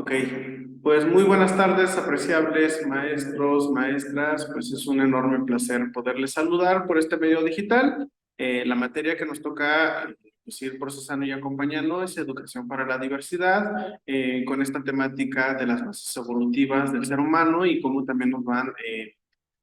Ok, pues muy buenas tardes, apreciables maestros, maestras. Pues es un enorme placer poderles saludar por este medio digital. La materia que nos toca pues, ir procesando y acompañando es Educación para la Diversidad, con esta temática de las bases evolutivas del ser humano y cómo también nos van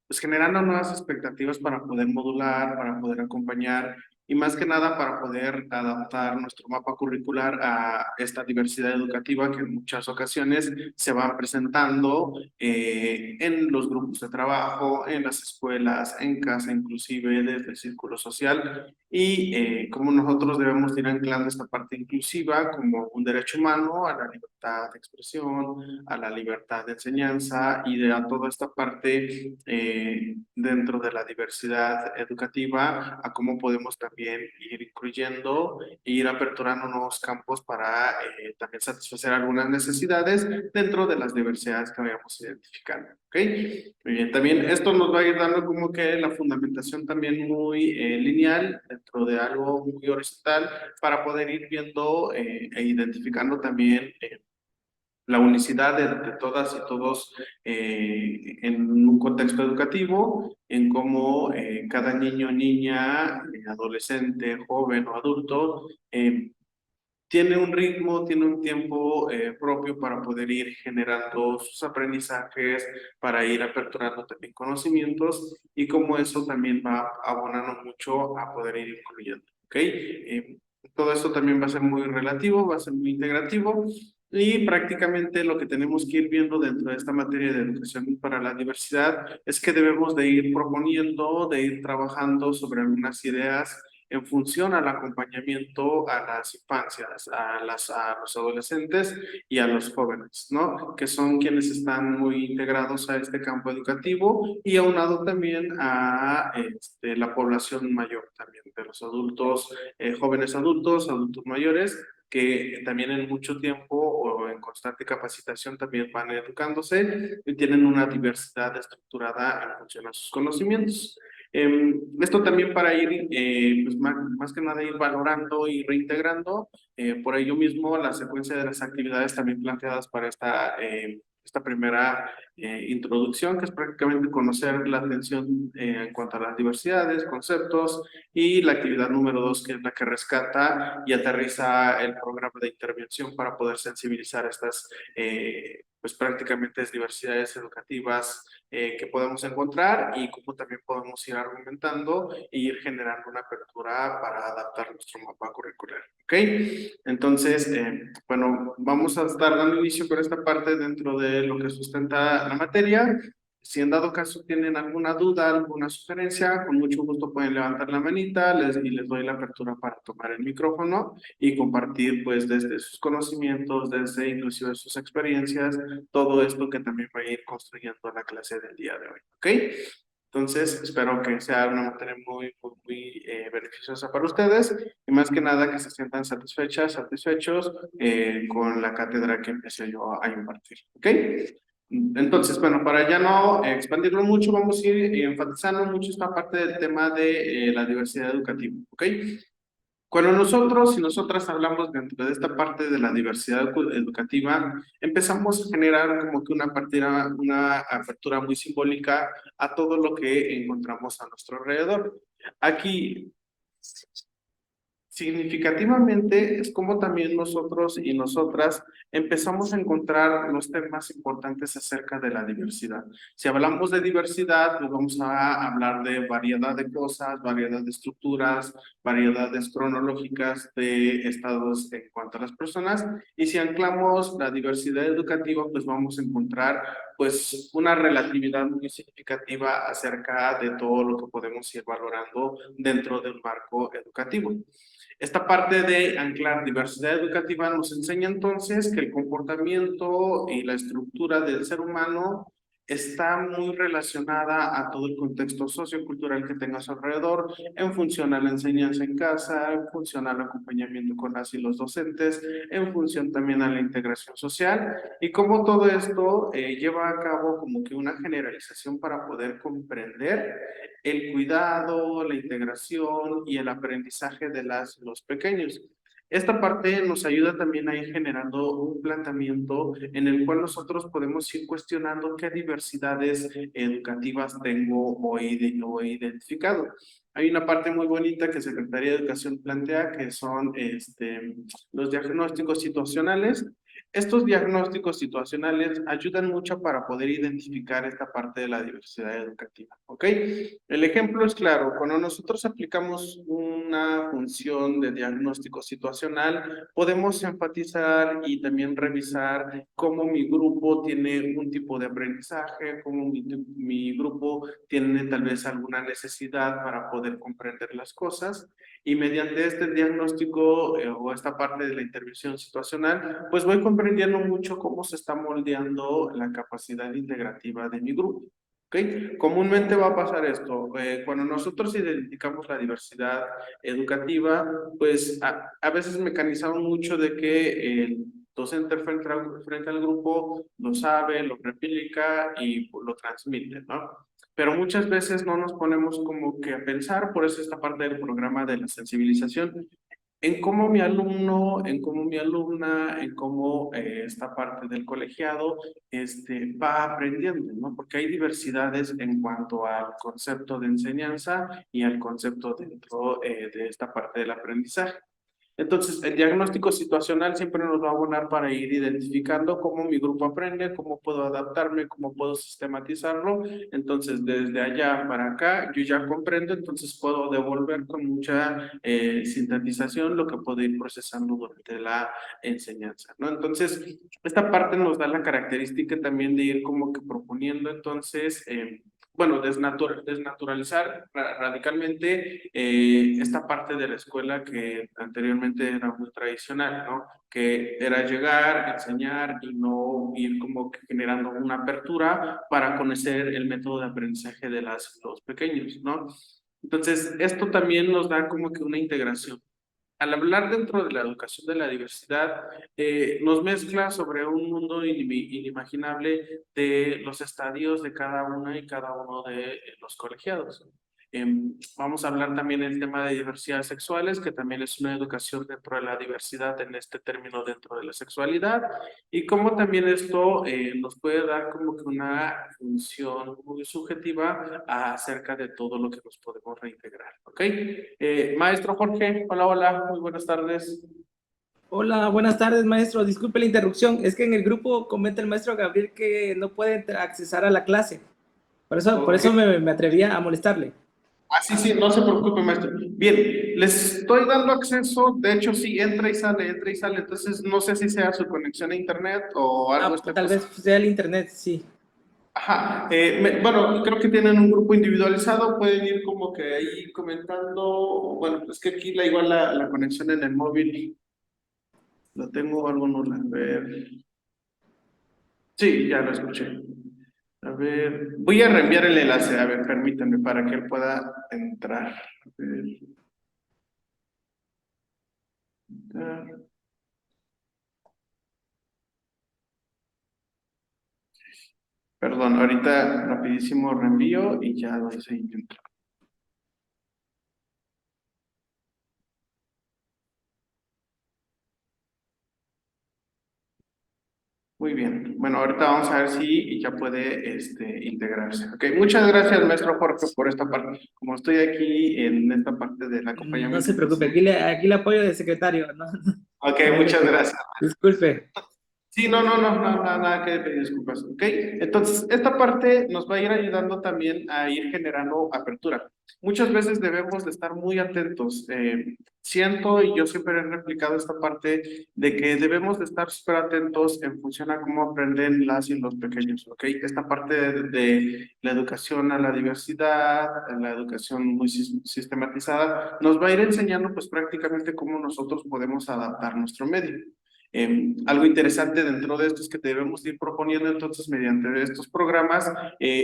pues generando nuevas expectativas para poder modular, para poder acompañar y más que nada para poder adaptar nuestro mapa curricular a esta diversidad educativa que en muchas ocasiones se van presentando en los grupos de trabajo, en las escuelas, en casa, inclusive desde el círculo social y cómo nosotros debemos ir anclando esta parte inclusiva como un derecho humano a la libertad de expresión, a la libertad de enseñanza y de a toda esta parte dentro de la diversidad educativa, a cómo podemos también ir incluyendo e ir aperturando nuevos campos para también satisfacer algunas necesidades dentro de las diversidades que vayamos identificando. ¿Ok? Muy bien, también esto nos va a ir dando como que la fundamentación también muy lineal dentro de algo muy horizontal para poder ir viendo e identificando también la unicidad de todas y todos en un contexto educativo, en cómo cada niño, niña, adolescente, joven o adulto tiene un ritmo, tiene un tiempo propio para poder ir generando sus aprendizajes, para ir aperturando también conocimientos y cómo eso también va abonando mucho a poder ir incluyendo. ¿Ok? Todo esto también va a ser muy relativo, va a ser muy integrativo y prácticamente lo que tenemos que ir viendo dentro de esta materia de educación para la diversidad es que debemos de ir proponiendo, de ir trabajando sobre algunas ideas en función al acompañamiento a las infancias, a los adolescentes y a los jóvenes, ¿no? Que son quienes están muy integrados a este campo educativo y aunado también a la población mayor también, de los adultos, jóvenes adultos, adultos mayores, que también en mucho tiempo o en constante capacitación también van educándose y tienen una diversidad estructurada en función a sus conocimientos. Esto también para ir, pues más que nada ir valorando y reintegrando, por ello mismo la secuencia de las actividades también planteadas para esta primera introducción, que es prácticamente conocer la atención en cuanto a las diversidades, conceptos, y la actividad número 2, que es la que rescata y aterriza el programa de intervención para poder sensibilizar estas, pues prácticamente diversidades educativas que podemos encontrar y cómo también podemos ir argumentando e ir generando una apertura para adaptar nuestro mapa curricular. ¿Ok? Entonces, bueno, vamos a estar dando inicio con esta parte dentro de lo que sustenta la materia. Si en dado caso tienen alguna duda, alguna sugerencia, con mucho gusto pueden levantar la manita y les doy la apertura para tomar el micrófono y compartir pues desde sus conocimientos, desde inclusive sus experiencias, todo esto que también va a ir construyendo la clase del día de hoy. ¿Ok? Entonces, espero que sea una materia muy beneficiosa para ustedes y más que nada que se sientan satisfechas, satisfechos con la cátedra que empecé yo a impartir. ¿Ok? Entonces, bueno, para ya no expandirlo mucho, vamos a ir enfatizando mucho esta parte del tema de la diversidad educativa. ¿Ok? Cuando nosotros y nosotras hablamos dentro de esta parte de la diversidad educativa, empezamos a generar como que una apertura muy simbólica a todo lo que encontramos a nuestro alrededor. Aquí significativamente es como también nosotros y nosotras empezamos a encontrar los temas importantes acerca de la diversidad. Si hablamos de diversidad, pues vamos a hablar de variedad de cosas, variedad de estructuras, variedades cronológicas de estados en cuanto a las personas. Y si anclamos la diversidad educativa, pues vamos a encontrar pues una relatividad muy significativa acerca de todo lo que podemos ir valorando dentro de un marco educativo. Esta parte de anclar diversidad educativa nos enseña entonces que el comportamiento y la estructura del ser humano está muy relacionada a todo el contexto sociocultural que tenga a su alrededor, en función a la enseñanza en casa, en función al acompañamiento con las y los docentes, en función también a la integración social y cómo todo esto lleva a cabo como que una generalización para poder comprender el cuidado, la integración y el aprendizaje de los pequeños. Esta parte nos ayuda también a ir generando un planteamiento en el cual nosotros podemos ir cuestionando qué diversidades educativas tengo o he identificado. Hay una parte muy bonita que Secretaría de Educación plantea, que son los diagnósticos situacionales. Estos diagnósticos situacionales ayudan mucho para poder identificar esta parte de la diversidad educativa, ¿ok? El ejemplo es claro, cuando nosotros aplicamos una función de diagnóstico situacional, podemos enfatizar y también revisar cómo mi grupo tiene un tipo de aprendizaje, cómo mi grupo tiene tal vez alguna necesidad para poder comprender las cosas, y mediante este diagnóstico o esta parte de la intervención situacional, pues voy comprendiendo mucho cómo se está moldeando la capacidad integrativa de mi grupo. ¿Ok? Comúnmente va a pasar esto. Cuando nosotros identificamos la diversidad educativa, pues a veces mecanizamos mucho de que el docente frente al grupo lo sabe, lo replica y lo transmite, ¿no? Pero muchas veces no nos ponemos como que a pensar, por eso esta parte del programa de la sensibilización, en cómo mi alumno, en cómo mi alumna, en cómo esta parte del colegiado va aprendiendo, ¿no? Porque hay diversidades en cuanto al concepto de enseñanza y al concepto dentro de esta parte del aprendizaje. Entonces, el diagnóstico situacional siempre nos va a abonar para ir identificando cómo mi grupo aprende, cómo puedo adaptarme, cómo puedo sistematizarlo. Entonces, desde allá para acá, yo ya comprendo, entonces puedo devolver con mucha sintetización lo que puedo ir procesando durante la enseñanza, ¿no? Entonces, esta parte nos da la característica también de ir como que proponiendo, entonces, bueno, desnaturalizar radicalmente esta parte de la escuela que anteriormente era muy tradicional, ¿no? Que era llegar, enseñar y no ir como que generando una apertura para conocer el método de aprendizaje de los pequeños, ¿no? Entonces, esto también nos da como que una integración. Al hablar dentro de la educación de la diversidad, nos mezcla sobre un mundo inimaginable de los estadios de cada una y cada uno de los colegiados. Vamos a hablar también del tema de diversidades sexuales, que también es una educación dentro de la diversidad en este término dentro de la sexualidad, y cómo también esto nos puede dar como que una función muy subjetiva acerca de todo lo que nos podemos reintegrar, ¿ok? Maestro Jorge, hola, hola, muy buenas tardes. Hola, buenas tardes, maestro. Disculpe la interrupción. Es que en el grupo comenta el maestro Gabriel que no puede accesar a la clase. Por Ok. eso me atrevía a molestarle. Ah, sí, sí, no se preocupe, maestro. Bien, les estoy dando acceso, de hecho, sí, entra y sale, entonces no sé si sea su conexión a internet o algo Ah, esté tal vez pasando. sea el internet, sí. Ajá, bueno, creo que tienen un grupo individualizado, pueden ir como que ahí comentando, bueno, es que aquí igual la conexión en el móvil la tengo algo nula, a ver. Sí, ya lo escuché. A ver, voy a reenviar el enlace, a ver, permítanme para que él pueda entrar. A ver, entrar. Perdón, ahorita rapidísimo reenvío y ya doy seguimiento. Muy bien. Bueno, ahorita vamos a ver si ya puede integrarse. Ok, muchas gracias, maestro Jorge, por esta parte. Como estoy aquí en esta parte del No se acompañamiento, pues preocupe, sí. aquí le apoyo de secretario, ¿no? Ok, No hay de muchas qué. gracias. Disculpe. Sí, nada que pedir disculpas, ¿ok? Entonces, esta parte nos va a ir ayudando también a ir generando apertura. Muchas veces debemos de estar muy atentos. Siento, y yo siempre he replicado esta parte, de que debemos de estar súper atentos en función a cómo aprenden las y los pequeños, ¿ok? Esta parte de la educación a la diversidad, la educación muy sistematizada, nos va a ir enseñando pues prácticamente cómo nosotros podemos adaptar nuestro medio. Algo interesante dentro de esto es que debemos ir proponiendo entonces mediante estos programas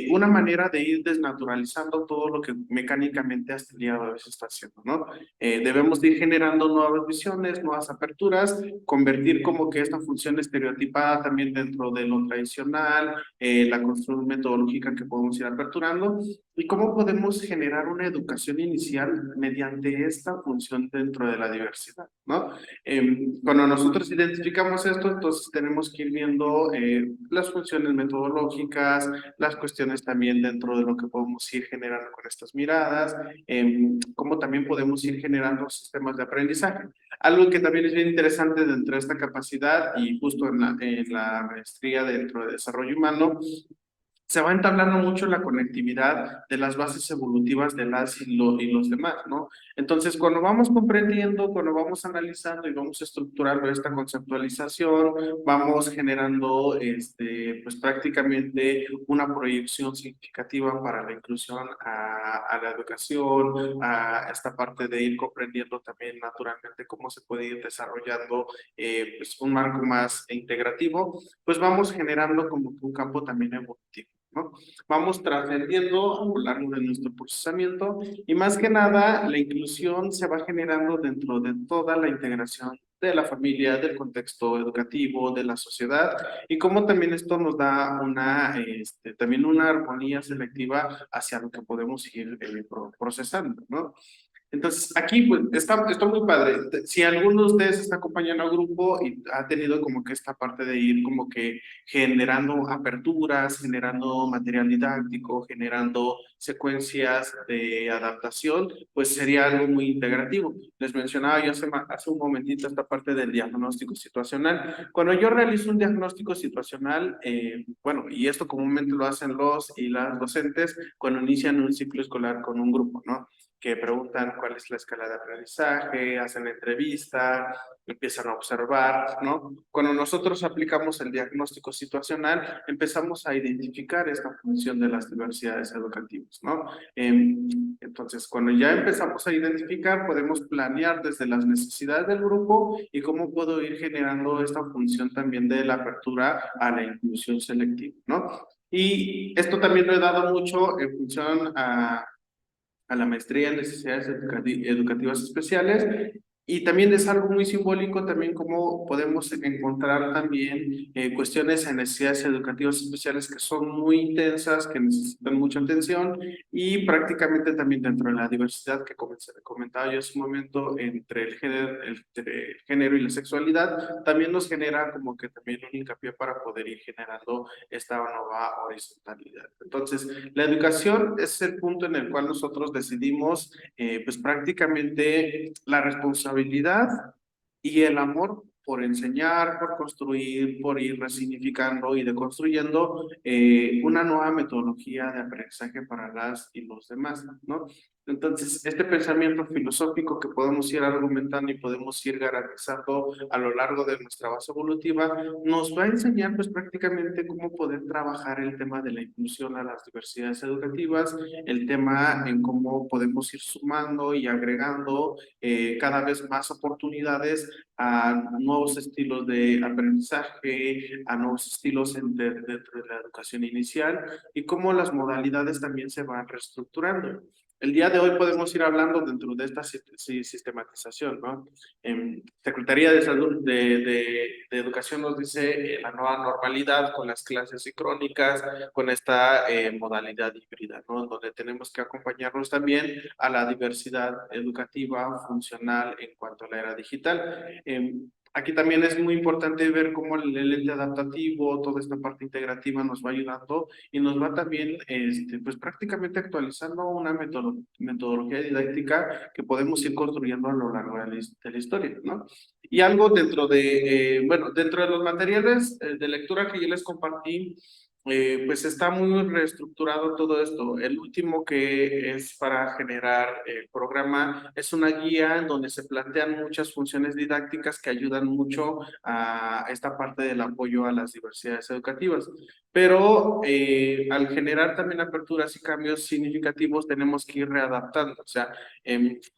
una manera de ir desnaturalizando todo lo que mecánicamente hasta el día de hoy se está haciendo, ¿no? Debemos de ir generando nuevas visiones, nuevas aperturas, convertir como que esta función estereotipada también dentro de lo tradicional, la construcción metodológica que podemos ir aperturando y cómo podemos generar una educación inicial mediante esta función dentro de la diversidad, ¿no? Cuando nosotros identificamos esto, entonces tenemos que ir viendo las funciones metodológicas, las cuestiones también dentro de lo que podemos ir generando con estas miradas, cómo también podemos ir generando sistemas de aprendizaje. Algo que también es bien interesante dentro de esta capacidad y justo en la maestría dentro de desarrollo humano, se va entablando mucho la conectividad de las bases evolutivas de las y los demás, ¿no? Entonces, cuando vamos comprendiendo, cuando vamos analizando y vamos estructurando esta conceptualización, vamos generando, pues prácticamente una proyección significativa para la inclusión a la educación, a esta parte de ir comprendiendo también naturalmente cómo se puede ir desarrollando pues un marco más integrativo, pues vamos generando como que un campo también evolutivo, ¿no? Vamos trascendiendo a lo largo de nuestro procesamiento y más que nada la inclusión se va generando dentro de toda la integración de la familia, del contexto educativo, de la sociedad y cómo también esto nos da también una armonía selectiva hacia lo que podemos ir procesando, ¿no? Entonces, aquí pues, está muy padre. Si alguno de ustedes está acompañando al grupo y ha tenido como que esta parte de ir como que generando aperturas, generando material didáctico, generando secuencias de adaptación, pues sería algo muy integrativo. Les mencionaba yo hace un momentito esta parte del diagnóstico situacional. Cuando yo realizo un diagnóstico situacional, bueno, y esto comúnmente lo hacen los y las docentes cuando inician un ciclo escolar con un grupo, ¿no? Que preguntan cuál es la escala de aprendizaje, hacen entrevista, empiezan a observar, ¿no? Cuando nosotros aplicamos el diagnóstico situacional, empezamos a identificar esta función de las diversidades educativas, ¿no? Entonces, cuando ya empezamos a identificar, podemos planear desde las necesidades del grupo y cómo puedo ir generando esta función también de la apertura a la inclusión selectiva, ¿no? Y esto también lo he dado mucho en función a la maestría en necesidades educativas especiales y también es algo muy simbólico también cómo podemos encontrar también cuestiones en necesidades educativas especiales que son muy intensas, que necesitan mucha atención y prácticamente también dentro de la diversidad que comentaba yo hace un momento entre el género y la sexualidad, también nos genera como que también un hincapié para poder ir generando esta nueva horizontalidad. Entonces, la educación es el punto en el cual nosotros decidimos, pues prácticamente la responsabilidad y el amor por enseñar, por construir, por ir resignificando y deconstruyendo una nueva metodología de aprendizaje para las y los demás, ¿no? Entonces, este pensamiento filosófico que podemos ir argumentando y podemos ir garantizando a lo largo de nuestra base evolutiva, nos va a enseñar pues prácticamente cómo poder trabajar el tema de la inclusión a las diversidades educativas, el tema en cómo podemos ir sumando y agregando cada vez más oportunidades a nuevos estilos de aprendizaje, a nuevos estilos dentro de la educación inicial y cómo las modalidades también se van reestructurando. El día de hoy podemos ir hablando dentro de esta sistematización, ¿no? Secretaría de Salud de Educación nos dice la nueva normalidad con las clases sincrónicas, con esta modalidad híbrida, ¿no? Donde tenemos que acompañarnos también a la diversidad educativa funcional en cuanto a la era digital. Aquí también es muy importante ver cómo el ente adaptativo, toda esta parte integrativa nos va ayudando y nos va también, pues prácticamente actualizando una metodología didáctica que podemos ir construyendo a lo largo de la historia, ¿no? Y algo bueno, dentro de los materiales de lectura que yo les compartí, pues está muy reestructurado todo esto. El último que es para generar el programa es una guía en donde se plantean muchas funciones didácticas que ayudan mucho a esta parte del apoyo a las diversidades educativas. pero al generar también aperturas y cambios significativos tenemos que ir readaptando. O sea,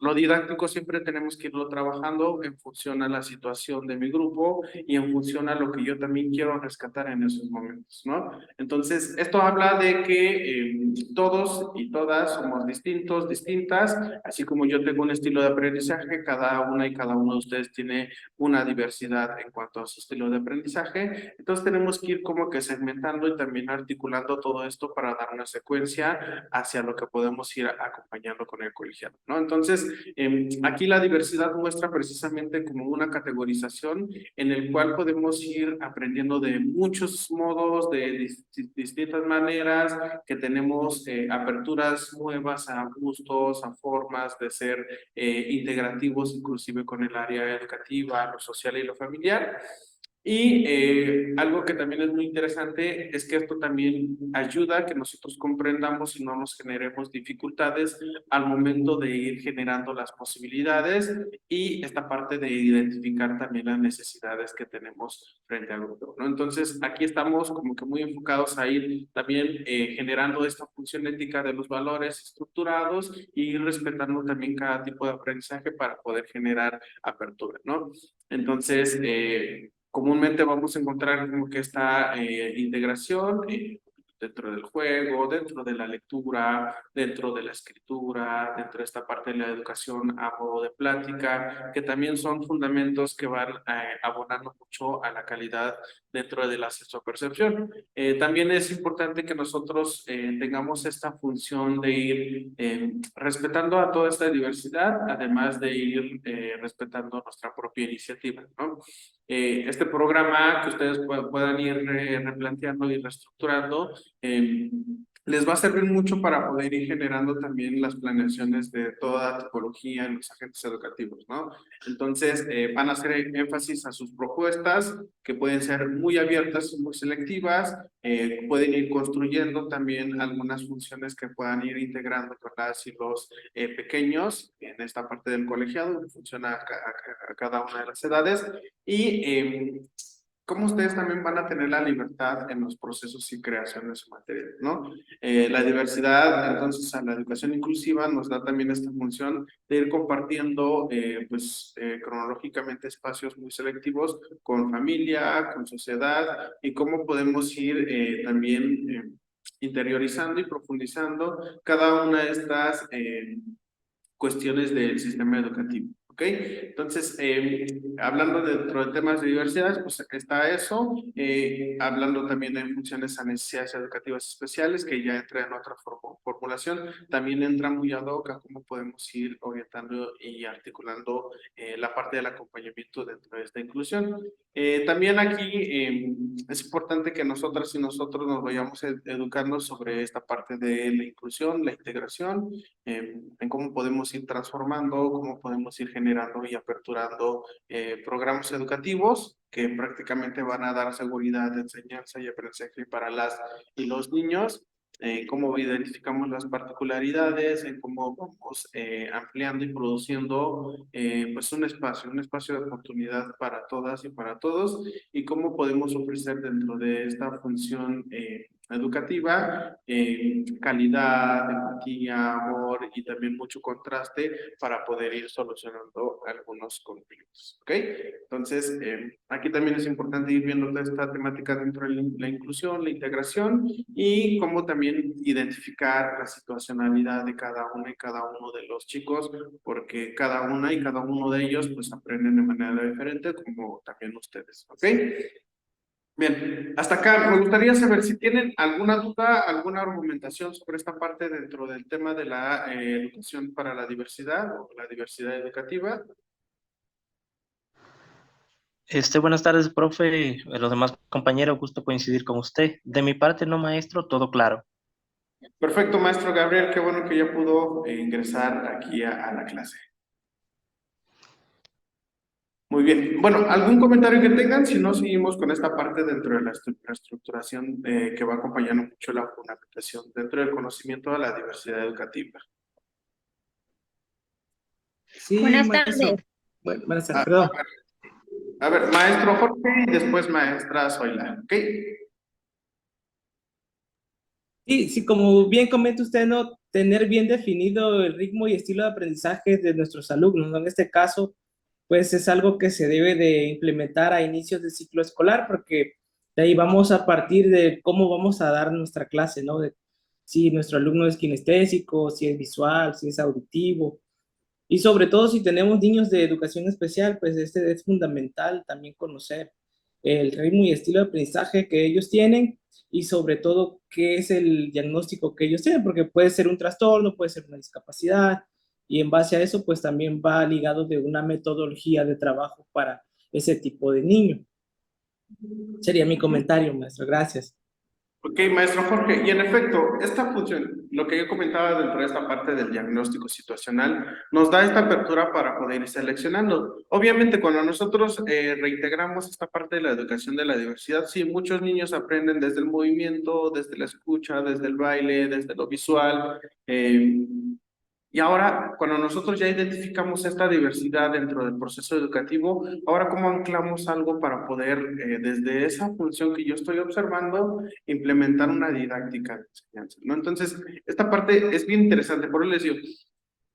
lo didáctico siempre tenemos que irlo trabajando en función a la situación de mi grupo y en función a lo que yo también quiero rescatar en esos momentos, ¿no? Entonces, esto habla de que todos y todas somos distintos, distintas, así como yo tengo un estilo de aprendizaje, cada una y cada uno de ustedes tiene una diversidad en cuanto a su estilo de aprendizaje. Entonces tenemos que ir como que segmentando y también articulando todo esto para dar una secuencia hacia lo que podemos ir acompañando con el colegiado, ¿no? Entonces, aquí la diversidad muestra precisamente como una categorización en el cual podemos ir aprendiendo de muchos modos, de distintas maneras, que tenemos aperturas nuevas a gustos, a formas de ser integrativos, inclusive con el área educativa, lo social y lo familiar. Y algo que también es muy interesante es que esto también ayuda a que nosotros comprendamos y no nos generemos dificultades al momento de ir generando las posibilidades y esta parte de identificar también las necesidades que tenemos frente al grupo, ¿no? Entonces, aquí estamos como que muy enfocados a ir también generando esta función ética de los valores estructurados y ir respetando también cada tipo de aprendizaje para poder generar apertura, ¿no? Entonces, comúnmente vamos a encontrar como que esta integración dentro del juego, dentro de la lectura, dentro de la escritura, dentro de esta parte de la educación a modo de plática, que también son fundamentos que van abonando mucho a la calidad dentro de la sexopercepción. También es importante que nosotros tengamos esta función de ir respetando a toda esta diversidad, además de ir respetando nuestra propia iniciativa, ¿no? Este programa que ustedes puedan ir replanteando y reestructurando, les va a servir mucho para poder ir generando también las planeaciones de toda tipología en los agentes educativos, ¿no? Entonces, van a hacer énfasis a sus propuestas, que pueden ser muy abiertas y muy selectivas, pueden ir construyendo también algunas funciones que puedan ir integrando con las y los pequeños en esta parte del colegiado, que funciona a cada una de las edades, y cómo ustedes también van a tener la libertad en los procesos y creación de su material, ¿no? La diversidad, entonces, a la educación inclusiva nos da también esta función de ir compartiendo, pues, cronológicamente espacios muy selectivos con familia, con sociedad, y cómo podemos ir también interiorizando y profundizando cada una de estas cuestiones del sistema educativo. ¿Ok? Entonces, hablando dentro de temas de diversidad, pues está eso, hablando también de funciones a necesidades educativas especiales, que ya entra en otra formulación, también entra muy ad hoc a cómo podemos ir orientando y articulando la parte del acompañamiento dentro de esta inclusión. También aquí es importante que nosotras y nosotros nos vayamos educando sobre esta parte de la inclusión, la integración, en cómo podemos ir transformando, cómo podemos ir generando y aperturando programas educativos que prácticamente van a dar seguridad de enseñanza y aprendizaje para las y los niños, cómo identificamos las particularidades, en cómo vamos ampliando y produciendo pues un espacio de oportunidad para todas y para todos, y cómo podemos ofrecer dentro de esta función educativa, calidad, empatía, amor y también mucho contraste para poder ir solucionando algunos conflictos. ¿Ok? Entonces, aquí también es importante ir viendo toda esta temática dentro de la inclusión, la integración y cómo también identificar la situacionalidad de cada una y cada uno de los chicos, porque cada una y cada uno de ellos pues aprenden de manera diferente, como también ustedes. ¿Ok? Bien, hasta acá me gustaría saber si tienen alguna duda, alguna argumentación sobre esta parte dentro del tema de la educación para la diversidad o la diversidad educativa. Buenas tardes, profe. Los demás compañeros, gusto coincidir con usted. De mi parte, no, maestro, todo claro. Perfecto, maestro Gabriel, qué bueno que ya pudo ingresar aquí a la clase. Muy bien. Bueno, ¿algún comentario que tengan? Si no, seguimos con esta parte dentro de la estructuración que va acompañando mucho la fundamentación dentro del conocimiento de la diversidad educativa. Sí, Buenas maestro. tardes. Bueno, buenas tardes, A, perdón. a ver, maestro Jorge y después maestra Zoila, ¿ok? Y sí, como bien comenta usted, ¿no? Tener bien definido el ritmo y estilo de aprendizaje de nuestros alumnos, ¿no? En este caso, pues es algo que se debe de implementar a inicios del ciclo escolar, porque de ahí vamos a partir de cómo vamos a dar nuestra clase, ¿no? De si nuestro alumno es kinestésico, si es visual, si es auditivo, y sobre todo si tenemos niños de educación especial, pues este es fundamental también conocer el ritmo y estilo de aprendizaje que ellos tienen y sobre todo qué es el diagnóstico que ellos tienen, porque puede ser un trastorno, puede ser una discapacidad y en base a eso pues también va ligado de una metodología de trabajo para ese tipo de niño. Sería mi comentario, maestro. Gracias. Ok, maestro Jorge, y en efecto, esta función, lo que yo comentaba dentro de esta parte del diagnóstico situacional, nos da esta apertura para poder ir seleccionando. Obviamente, cuando nosotros reintegramos esta parte de la educación de la diversidad, sí, muchos niños aprenden desde el movimiento, desde la escucha, desde el baile, desde lo visual. Y ahora, cuando nosotros ya identificamos esta diversidad dentro del proceso educativo, ahora cómo anclamos algo para poder, desde esa función que yo estoy observando, implementar una didáctica de enseñanza, ¿no? Entonces, esta parte es bien interesante, por eso les digo,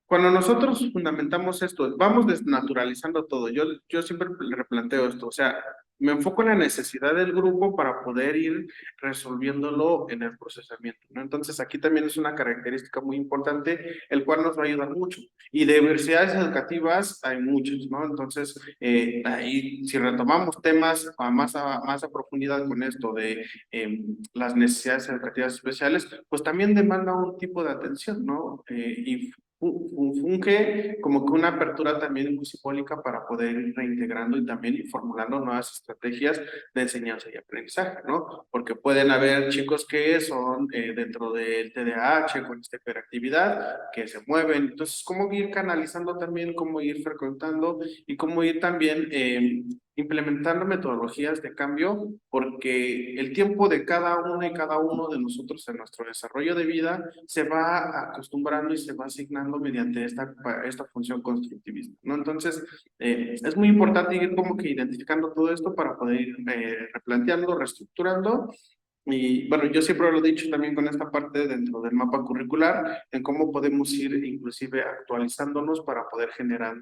cuando nosotros fundamentamos esto, vamos desnaturalizando todo. Yo siempre le replanteo esto, o sea, me enfoco en la necesidad del grupo para poder ir resolviéndolo en el procesamiento, ¿no? Entonces, aquí también es una característica muy importante, el cual nos va a ayudar mucho. Y de diversidades educativas hay muchas, ¿no? Entonces, ahí, si retomamos temas más a profundidad con esto de las necesidades educativas especiales, pues también demanda un tipo de atención, ¿no? Y funge como que una apertura también muy simbólica para poder ir reintegrando y también ir formulando nuevas estrategias de enseñanza y aprendizaje, ¿no? Porque pueden haber chicos que son dentro del TDAH con esta hiperactividad, que se mueven, entonces cómo ir canalizando también, cómo ir frecuentando y cómo ir también implementando metodologías de cambio, porque el tiempo de cada uno y cada uno de nosotros en nuestro desarrollo de vida se va acostumbrando y se va asignando mediante esta función constructivista, ¿no? Entonces, es muy importante ir como que identificando todo esto para poder ir replanteando, reestructurando. Y bueno, yo siempre lo he dicho también con esta parte dentro del mapa curricular, en cómo podemos ir inclusive actualizándonos para poder generar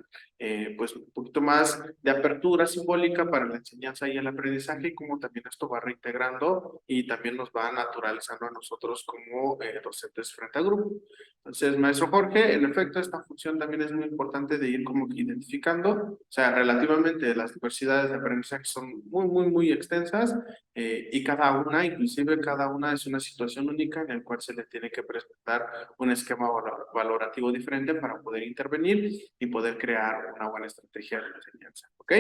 pues un poquito más de apertura simbólica para la enseñanza y el aprendizaje y cómo también esto va reintegrando y también nos va naturalizando a nosotros como docentes frente al grupo. Entonces, maestro Jorge, en efecto, esta función también es muy importante de ir como que identificando, o sea, relativamente las diversidades de aprendizaje son muy extensas y cada una, inclusive cada una es una situación única en la cual se le tiene que presentar un esquema valorativo diferente para poder intervenir y poder crear una buena estrategia de enseñanza. ¿Ok?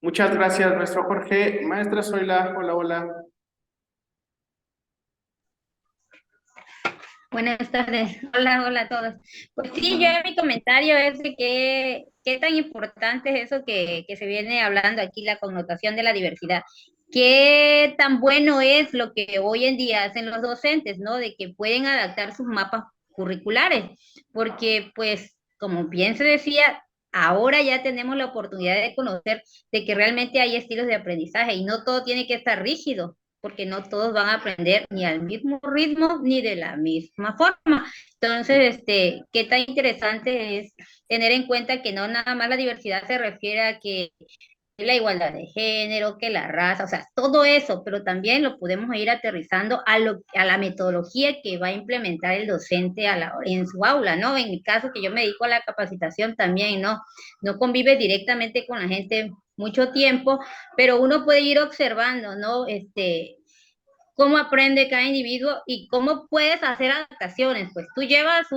Muchas gracias, maestro Jorge. Maestra Zoila, hola, hola. Buenas tardes. Hola, hola a todos. Pues sí, yo mi comentario es de que qué tan importante es eso que se viene hablando aquí, la connotación de la diversidad. Qué tan bueno es lo que hoy en día hacen los docentes, ¿no? De que pueden adaptar sus mapas curriculares, porque pues, como bien se decía, ahora ya tenemos la oportunidad de conocer de que realmente hay estilos de aprendizaje y no todo tiene que estar rígido porque no todos van a aprender ni al mismo ritmo ni de la misma forma. Entonces, qué tan interesante es tener en cuenta que no nada más la diversidad se refiere a que la igualdad de género, que la raza, o sea, todo eso, pero también lo podemos ir aterrizando a la metodología que va a implementar el docente en su aula, ¿no? En mi caso, que yo me dedico a la capacitación también, ¿no? No convive directamente con la gente mucho tiempo, pero uno puede ir observando, ¿no? Cómo aprende cada individuo y cómo puedes hacer adaptaciones. Pues tú llevas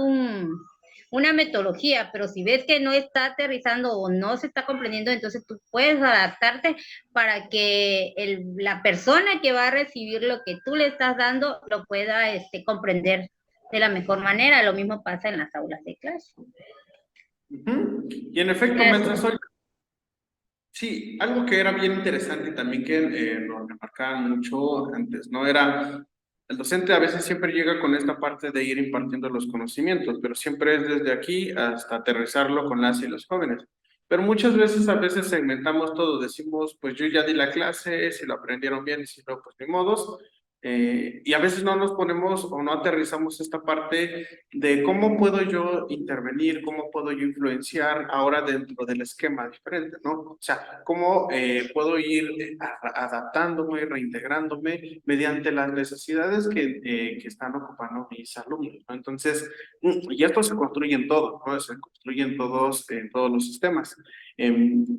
una metodología, pero si ves que no está aterrizando o no se está comprendiendo, entonces tú puedes adaptarte para que la persona que va a recibir lo que tú le estás dando lo pueda comprender de la mejor manera. Lo mismo pasa en las aulas de clase. Y en efecto, maestra Zoila, sí, algo que era bien interesante y también que nos remarcaban mucho antes, ¿no? Era, el docente a veces siempre llega con esta parte de ir impartiendo los conocimientos, pero siempre es desde aquí hasta aterrizarlo con las y los jóvenes. Pero muchas veces, a veces segmentamos todo, decimos, pues yo ya di la clase, si lo aprendieron bien y si no, pues ni modos. Y a veces no nos ponemos o no aterrizamos esta parte de cómo puedo yo intervenir, cómo puedo yo influenciar ahora dentro del esquema diferente, ¿no? O sea, cómo puedo ir adaptándome, reintegrándome mediante las necesidades que están ocupando mis alumnos, ¿no? Entonces, y esto se construye en todo, ¿no? Se construye en todos los sistemas.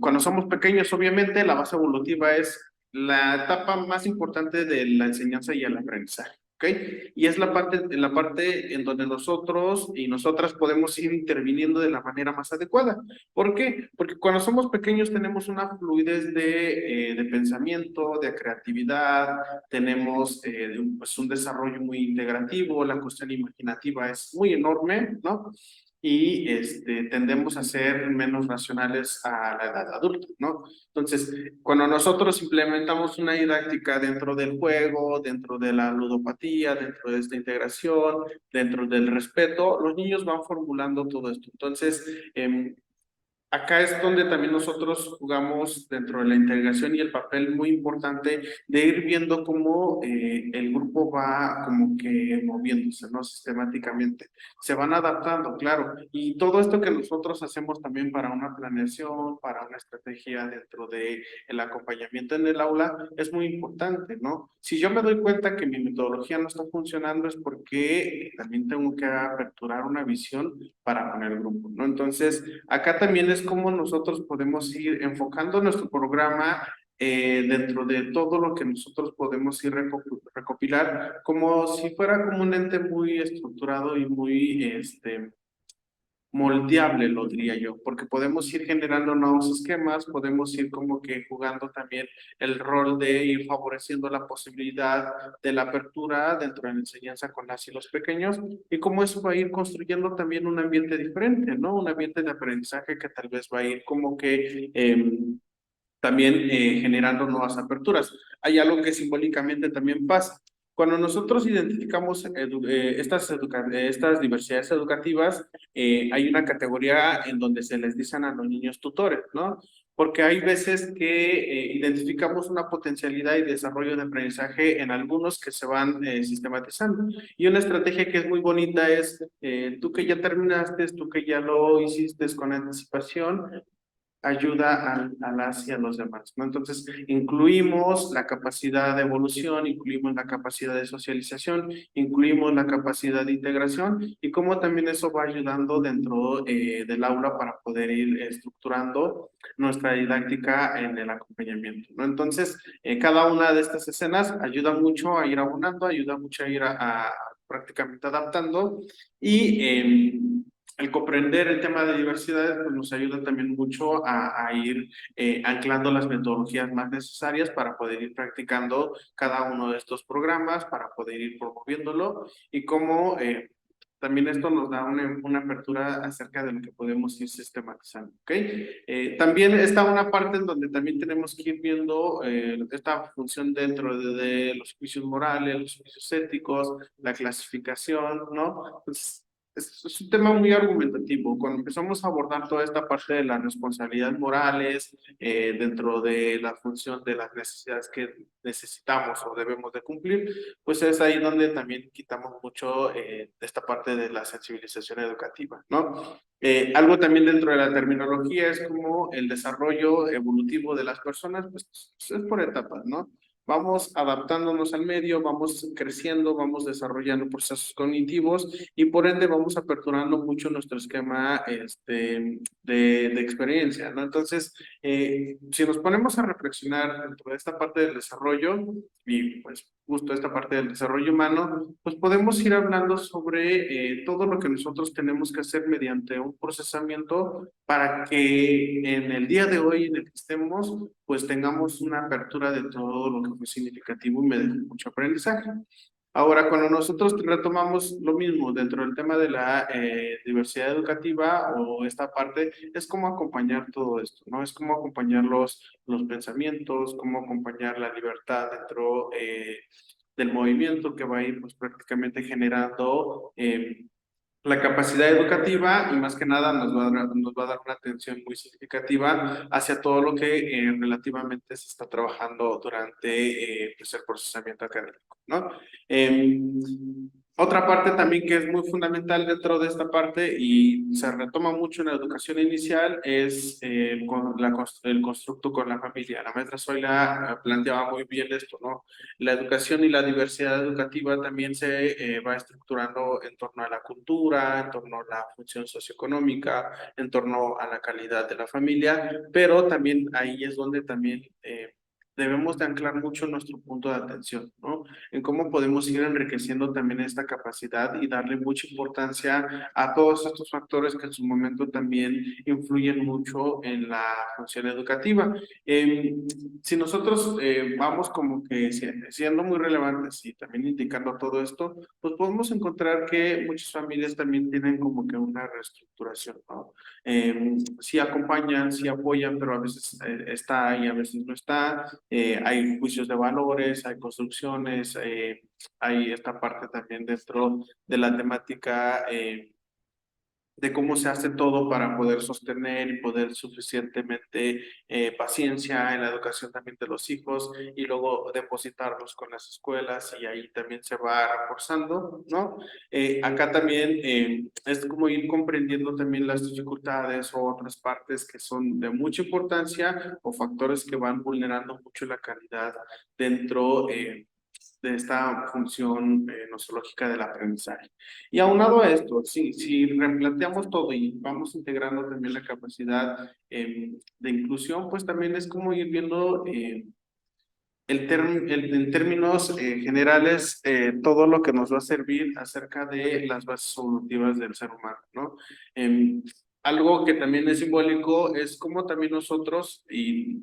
Cuando somos pequeños, obviamente, la base evolutiva es la etapa más importante de la enseñanza y el aprendizaje, ¿ok? Y es la parte en donde nosotros y nosotras podemos ir interviniendo de la manera más adecuada. ¿Por qué? Porque cuando somos pequeños tenemos una fluidez de pensamiento, de creatividad, tenemos pues un desarrollo muy integrativo, la cuestión imaginativa es muy enorme, ¿no? Y tendemos a ser menos racionales a la edad adulta, ¿no? Entonces, cuando nosotros implementamos una didáctica dentro del juego, dentro de la ludopatía, dentro de esta integración, dentro del respeto, los niños van formulando todo esto. Entonces, acá es donde también nosotros jugamos dentro de la integración y el papel muy importante de ir viendo cómo el grupo va como que moviéndose, ¿no? Sistemáticamente. Se van adaptando, claro. Y todo esto que nosotros hacemos también para una planeación, para una estrategia dentro de el acompañamiento en el aula, es muy importante, ¿no? Si yo me doy cuenta que mi metodología no está funcionando es porque también tengo que aperturar una visión para con el grupo, ¿no? Entonces, acá también es como nosotros podemos ir enfocando nuestro programa dentro de todo lo que nosotros podemos ir recopilar, como si fuera como un ente muy estructurado y muy moldeable, lo diría yo, porque podemos ir generando nuevos esquemas, podemos ir como que jugando también el rol de ir favoreciendo la posibilidad de la apertura dentro de la enseñanza con las y los pequeños, y cómo eso va a ir construyendo también un ambiente diferente, ¿no? Un ambiente de aprendizaje que tal vez va a ir como que también generando nuevas aperturas. Hay algo que simbólicamente también pasa. Cuando nosotros identificamos estas diversidades educativas, hay una categoría en donde se les dicen a los niños tutores, ¿no? Porque hay veces que identificamos una potencialidad y desarrollo de aprendizaje en algunos que se van sistematizando. Y una estrategia que es muy bonita es, tú que ya terminaste, tú que ya lo hiciste con anticipación, ayuda a las y a los demás, ¿no? Entonces, incluimos la capacidad de evolución, incluimos la capacidad de socialización, incluimos la capacidad de integración y cómo también eso va ayudando dentro del aula para poder ir estructurando nuestra didáctica en el acompañamiento, ¿no? Entonces, cada una de estas escenas ayuda mucho a ir abonando, ayuda mucho a ir a prácticamente adaptando y el comprender el tema de diversidad pues, nos ayuda también mucho a ir anclando las metodologías más necesarias para poder ir practicando cada uno de estos programas, para poder ir promoviéndolo y cómo también esto nos da una apertura acerca de lo que podemos ir sistematizando, ¿ok? También está una parte en donde también tenemos que ir viendo esta función dentro de los juicios morales, los juicios éticos, la clasificación, ¿no? Entonces, es un tema muy argumentativo. Cuando empezamos a abordar toda esta parte de las responsabilidades morales dentro de la función de las necesidades que necesitamos o debemos de cumplir, pues es ahí donde también quitamos mucho de esta parte de la sensibilización educativa, ¿no? Algo también dentro de la terminología es como el desarrollo evolutivo de las personas, pues es por etapas, ¿no? Vamos adaptándonos al medio, vamos creciendo, vamos desarrollando procesos cognitivos y por ende vamos aperturando mucho nuestro esquema de experiencia, ¿no? Entonces, si nos ponemos a reflexionar dentro de esta parte del desarrollo y pues justo esta parte del desarrollo humano, pues podemos ir hablando sobre todo lo que nosotros tenemos que hacer mediante un procesamiento para que en el día de hoy en el que estemos, pues tengamos una apertura de todo lo que fue significativo y me dejó mucho aprendizaje. Ahora, cuando nosotros retomamos lo mismo dentro del tema de la diversidad educativa o esta parte, es cómo acompañar todo esto, ¿no? Es cómo acompañar los pensamientos, cómo acompañar la libertad dentro del movimiento que va a ir pues prácticamente generando la capacidad educativa y más que nada nos va a dar una atención muy significativa hacia todo lo que relativamente se está trabajando durante pues el procesamiento académico, ¿no? Otra parte también que es muy fundamental dentro de esta parte y se retoma mucho en la educación inicial es el constructo con la familia. La maestra Zoila planteaba muy bien esto, ¿no? La educación y la diversidad educativa también se va estructurando en torno a la cultura, en torno a la función socioeconómica, en torno a la calidad de la familia, pero también ahí es donde también debemos de anclar mucho nuestro punto de atención, ¿no? En cómo podemos ir enriqueciendo también esta capacidad y darle mucha importancia a todos estos factores que en su momento también influyen mucho en la función educativa. Si nosotros vamos como que siendo muy relevantes y también indicando todo esto, pues podemos encontrar que muchas familias también tienen como que una reestructuración, ¿no? Sí acompañan, sí apoyan, pero a veces está y a veces no está. Hay juicios de valores, hay construcciones, hay esta parte también dentro de la temática de cómo se hace todo para poder sostener y poder suficientemente paciencia en la educación también de los hijos y luego depositarlos con las escuelas y ahí también se va reforzando, ¿no? Acá también es como ir comprendiendo también las dificultades o otras partes que son de mucha importancia o factores que van vulnerando mucho la calidad dentro de esta función nosológica del aprendizaje. Y aunado a esto, si replanteamos todo y vamos integrando también la capacidad de inclusión, pues también es como ir viendo en términos generales todo lo que nos va a servir acerca de las bases evolutivas del ser humano, ¿no? Algo que también es simbólico es como también nosotros, y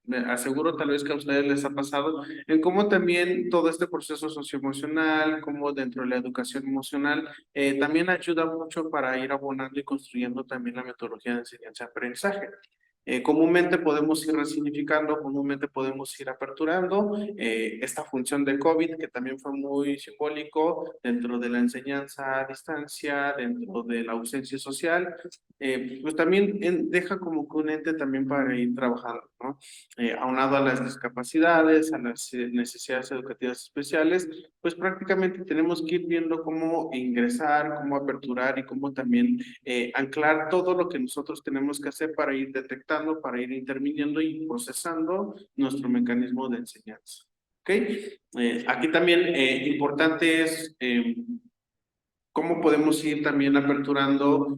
me aseguro tal vez que a ustedes les ha pasado, en cómo también todo este proceso socioemocional, como dentro de la educación emocional, también ayuda mucho para ir abonando y construyendo también la metodología de enseñanza-aprendizaje. Comúnmente podemos ir resignificando, comúnmente podemos ir aperturando esta función de COVID, que también fue muy simbólico dentro de la enseñanza a distancia, dentro de la ausencia social, pues también deja como que un ente también para ir trabajando, ¿no? Aunado a las discapacidades, a las necesidades educativas especiales, pues prácticamente tenemos que ir viendo cómo ingresar, cómo aperturar y cómo también anclar todo lo que nosotros tenemos que hacer para ir detectando, para ir interviniendo y procesando nuestro mecanismo de enseñanza. ¿Ok? Aquí también importante es cómo podemos ir también aperturando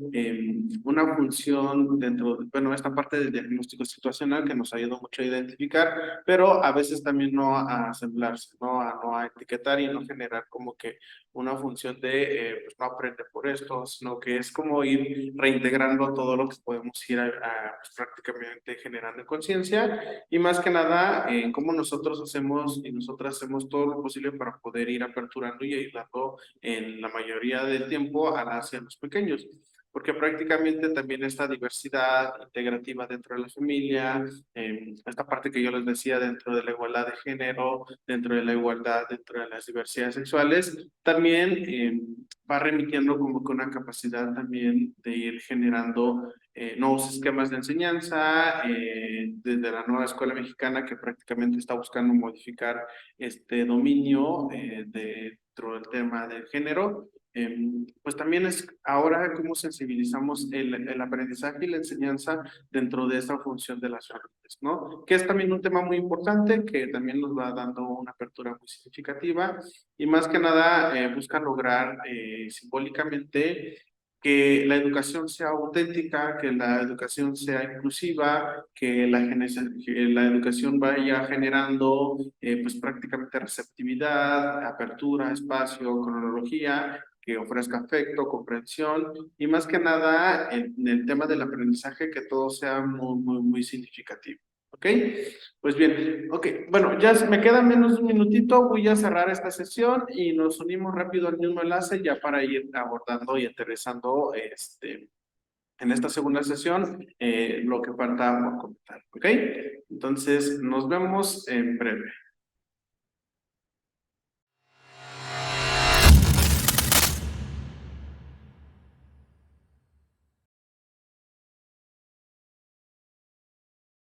una función dentro, bueno, esta parte del diagnóstico situacional que nos ayuda mucho a identificar, pero a veces también no a asemblarse, no a etiquetar y no generar como que una función de, pues no aprende por esto, sino que es como ir reintegrando todo lo que podemos ir pues, prácticamente generando en conciencia y más que nada en cómo nosotros hacemos y nosotras hacemos todo lo posible para poder ir aperturando y ayudando en la mayoría del tiempo hacia los pequeños, porque prácticamente también esta diversidad integrativa dentro de la familia, esta parte que yo les decía dentro de la igualdad de género, dentro de la igualdad, dentro de las diversidades sexuales, también va remitiendo como que una capacidad también de ir generando nuevos esquemas de enseñanza, desde la nueva escuela mexicana que prácticamente está buscando modificar este dominio dentro del tema del género, pues también es ahora cómo sensibilizamos el aprendizaje y la enseñanza dentro de esta función de las familias, ¿no? Que es también un tema muy importante que también nos va dando una apertura muy significativa y más que nada busca lograr simbólicamente que la educación sea auténtica, que la educación sea inclusiva, que la educación vaya generando pues prácticamente receptividad, apertura, espacio, cronología, que ofrezca afecto, comprensión y más que nada en el tema del aprendizaje que todo sea muy significativo. ¿Ok? Pues bien, ok, bueno, ya me queda menos de un minutito, voy a cerrar esta sesión y nos unimos rápido al mismo enlace ya para ir abordando y aterrizando en esta segunda sesión lo que falta por comentar, ¿ok? Entonces, nos vemos en breve.